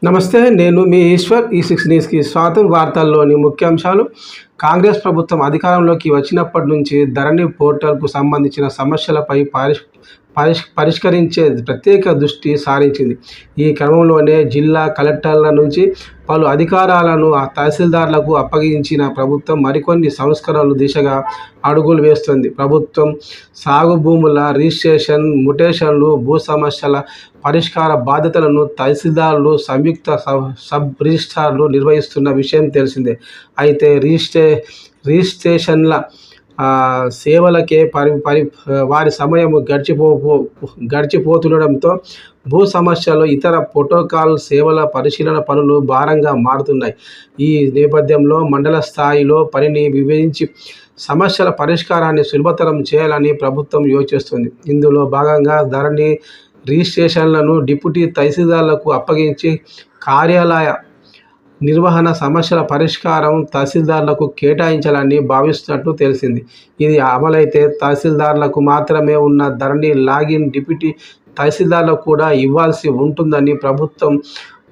నమస్తే. నేను మీ ఈశ్వర్. ఈ6 న్యూస్‌కి స్వాగతం. వార్తల్లోని ముఖ్యాంశాలు. కాంగ్రెస్ ప్రభుత్వం అధికారంలోకి వచ్చినప్పటి నుంచి ధరణి పోర్టల్‌కు సంబంధించిన సమస్యలపై పరిష్కరించే ప్రత్యేక దృష్టి సారించింది. ఈ క్రమంలోనే జిల్లా కలెక్టర్ల నుంచి పలు అధికారాలను తహసీల్దార్లకు అప్పగించిన ప్రభుత్వం మరికొన్ని సంస్కరణల దిశగా అడుగులు వేస్తోంది. ప్రభుత్వం సాగు భూముల రిజిస్ట్రేషన్, మ్యుటేషన్లు, భూ సమస్యల పరిష్కార బాధ్యతలను తహసీల్దార్లు, సంయుక్త సబ్ రిజిస్ట్రార్లు నిర్వహిస్తున్న విషయం తెలిసిందే. అయితే రిజిస్ట్రేషన్ల సేవలకే వారి సమయం గడిచిపోతుండడంతో భూ సమస్యలు, ఇతర ప్రోటోకాల్ సేవల పరిశీలన పనులు భారంగా మారుతున్నాయి. ఈ నేపథ్యంలో మండల స్థాయిలో పనిని విభజించి సమస్యల పరిష్కారాన్ని సులభతరం చేయాలని ప్రభుత్వం యోచిస్తోంది. ఇందులో భాగంగా ధరణి రిజిస్ట్రేషన్లను డిప్యూటీ తహసీల్దార్లకు అప్పగించి కార్యాలయ నిర్వహణ, సమస్యల పరిష్కారం తహసీల్దార్లకు కేటాయించాలని భావిస్తున్నట్టు తెలిసింది. ఇది అమలైతే తహసీల్దార్లకు మాత్రమే ఉన్న ధరణి లాగిన్ డిప్యూటీ తహసీల్దార్లకు కూడా ఇవ్వాల్సి ఉంటుందని ప్రభుత్వం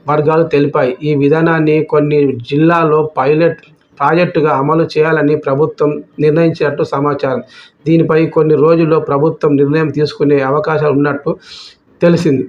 వర్గాలు తెలిపాయి. ఈ విధానాన్ని కొన్ని జిల్లాల్లో పైలట్ ప్రాజెక్టుగా అమలు చేయాలని ప్రభుత్వం నిర్ణయించినట్టు సమాచారం. దీనిపై కొన్ని రోజుల్లో ప్రభుత్వం నిర్ణయం తీసుకునే అవకాశాలు ఉన్నట్టు తెలిసింది.